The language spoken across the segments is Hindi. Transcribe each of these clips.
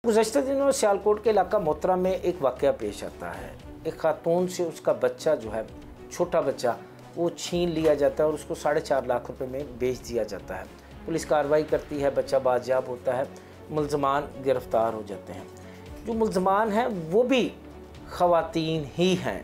गुज़श्ता दिनों सियालकोट के इलाका मोतरा में एक वाक़या पेश आता है। एक खातून से उसका बच्चा जो है, छोटा बच्चा, वो छीन लिया जाता है और उसको 4.5 लाख रुपए में बेच दिया जाता है। पुलिस कार्रवाई करती है, बच्चा बाजियाब होता है, मुल्ज़मान गिरफ़्तार हो जाते हैं। जो मुल्ज़मान हैं वो भी ख़वातीन ही हैं।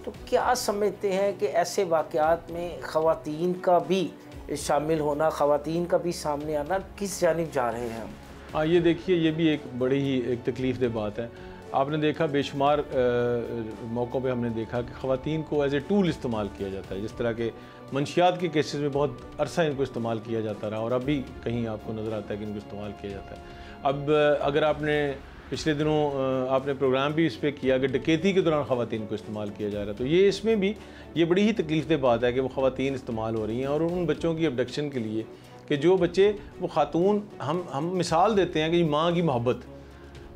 तो क्या समझते हैं कि ऐसे वाक़यात में ख़वातीन का भी शामिल होना, ख़वातीन का भी सामने आना, किस जानिब जा रहे हैं हम? हाँ, ये देखिए, ये भी एक बड़ी ही एक तकलीफ़देह बात है। आपने देखा बेशुमार मौक़ों पे हमने देखा कि ख़वातीन को एज़ ए टूल इस्तेमाल किया जाता है। जिस तरह के मंशियात के केसेस में बहुत अरसा इनको इस्तेमाल किया जाता रहा और अब भी कहीं आपको नज़र आता है कि इनको इस्तेमाल किया जाता है। अब अगर आपने पिछले दिनों आपने प्रोग्राम भी इस पर किया कि डकैती के दौरान ख़वातीन को इस्तेमाल किया जा रहा है, तो ये इसमें भी ये बड़ी ही तकलीफ़देह बात है कि वो ख़वातीन इस्तेमाल हो रही हैं और उन बच्चों की अबडक्शन के लिए कि जो बच्चे वो खातून हम मिसाल देते हैं कि माँ की मोहब्बत,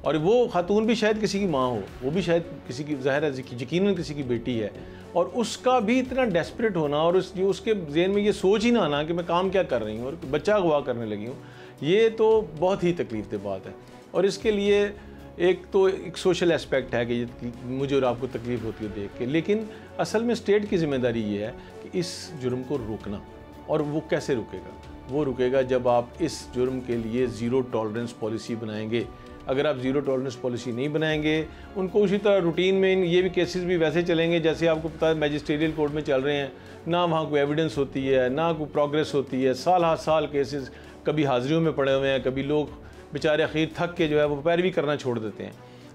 और वो खातून भी शायद किसी की माँ हो, वो भी शायद किसी की, ज़ाहिर है यकीनन किसी की बेटी है, और उसका भी इतना डेस्परेट होना और उसके ज़हन में ये सोच ही ना आना कि मैं काम क्या कर रही हूँ और बच्चा अगवा करने लगी हूँ, ये तो बहुत ही तकलीफ़देह बात है। और इसके लिए एक तो एक सोशल एस्पेक्ट है कि मुझे और आपको तकलीफ़ होती है देख के, लेकिन असल में स्टेट की ज़िम्मेदारी ये है कि इस जुर्म को रोकना। और वो कैसे रुकेगा? वो रुकेगा जब आप इस जुर्म के लिए ज़ीरो टॉलरेंस पॉलिसी बनाएंगे। अगर आप ज़ीरो टॉलरेंस पॉलिसी नहीं बनाएंगे, उनको उसी तरह रूटीन में ये भी केसेस भी वैसे चलेंगे जैसे आपको पता है मैजिस्ट्रेरियल कोर्ट में चल रहे हैं, ना वहाँ कोई एविडेंस होती है, ना कोई प्रोग्रेस होती है, साल हर साल केसेस कभी हाज़िरियों में पड़े हुए हैं, कभी लोग बेचारे आखिर थक के जो है वो पैरवी करना छोड़ देते हैं।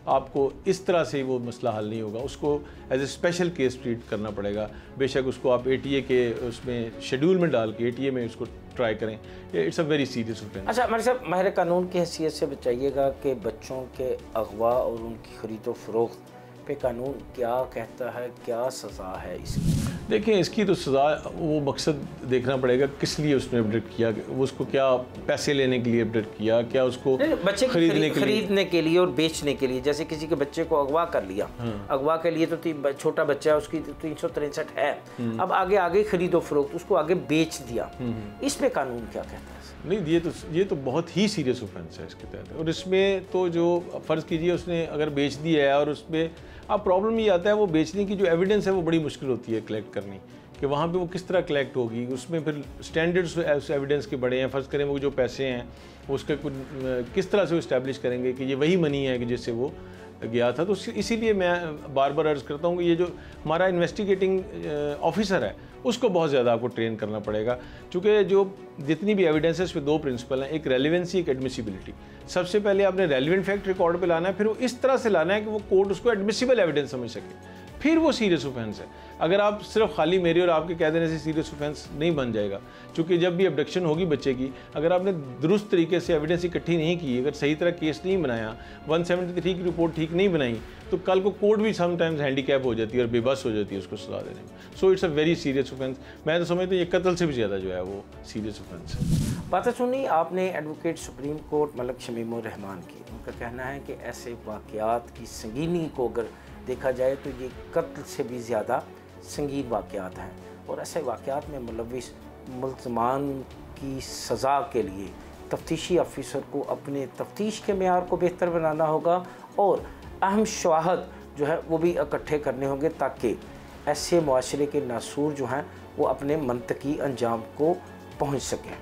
आपको इस तरह से वो मसला हल नहीं होगा, उसको as a special case treat करना पड़ेगा। बेशक उसको आप ATA के उसमें शेड्यूल में डाल के ATA में उसको ट्राई करें। It's a very serious offence. अच्छा, हमारे साहब माहिर कानून की हैसियत से बताइएगा कि बच्चों के अगवा और उनकी खरीदो फरोख्त पे कानून क्या कहता है, क्या सज़ा है इसकी? देखिए, इसकी तो सज़ा, वो मकसद देखना पड़ेगा किस लिए उसने अपडेट किया, वो उसको क्या पैसे लेने के लिए अपडेट किया, क्या उसको बच्चे खरीदने के लिए और बेचने के लिए। जैसे किसी के बच्चे को अगवा कर लिया, अगवा के लिए तो छोटा बच्चा है, उसकी 363 है, अब आगे खरीदो फरोख्त, उसको आगे बेच दिया, इस पे कानून क्या कहता है? नहीं, ये तो बहुत ही सीरियस ऑफेंस है इसके तहत। और इसमें तो जो फ़र्ज़ कीजिए उसने अगर बेच दिया है और उसमें अब प्रॉब्लम ये आता है, वो बेचने की जो एविडेंस है वो बड़ी मुश्किल होती है कलेक्ट करनी, कि वहाँ पे वो किस तरह कलेक्ट होगी। उसमें फिर स्टैंडर्ड्स उस एविडेंस के बड़े हैं। फ़र्ज़ करें वो जो पैसे हैं उसके किस तरह से वो इस्टेब्लिश करेंगे कि ये वही मनी है कि जिससे वो गया था। तो इसीलिए मैं बार बार अर्ज़ करता हूँ कि ये जो हमारा इन्वेस्टिगेटिंग ऑफिसर है उसको बहुत ज़्यादा आपको ट्रेन करना पड़ेगा, चूँकि जो जितनी भी एविडेंस है उस पर 2 प्रिंसिपल हैं, एक रेलिवेंसी, एक एडमिसिबिलिटी। सबसे पहले आपने रेलिवेंट फैक्ट रिकॉर्ड पे लाना है, फिर वो इस तरह से लाना है कि वो कोर्ट उसको एडमिसिबल एविडेंस समझ सके, फिर वो सीरियस ऑफेंस है। अगर आप सिर्फ खाली मेरे और आपके कह देने से सीरियस ऑफेंस नहीं बन जाएगा, क्योंकि जब भी अबडक्शन होगी बच्चे की, अगर आपने दुरुस्त तरीके से एविडेंस इकट्ठी नहीं की, अगर सही तरह केस नहीं बनाया, 173 की रिपोर्ट ठीक नहीं बनाई, तो कल को कोर्ट भी समटाइम्स हैंडीकैप हो जाती है और बेबस हो जाती है उसको सजा देने में। So it's a very serious offence. मैं तो समझता हूँ ये कत्ल से भी ज़्यादा जो है वो सीरियस ऑफेंस है। बात सुनी आपने advocate supreme court Malik Shamimur Rahman की। उनका कहना है कि ऐसे वाक़यात की संगीनी को अगर देखा जाए तो ये कत्ल से भी ज़्यादा संगीन वाक़यात हैं, और ऐसे वाक़यात में मुलव्विस मुल्ज़मान की सज़ा के लिए तफ्तीशी अफसर को अपने तफ्तीश के मेयार को बेहतर बनाना होगा और अहम शवाहद जो है वो भी इकट्ठे करने होंगे, ताकि ऐसे मुआशरे के नासूर जो हैं वो अपने मंतकी अंजाम को पहुँच सकें।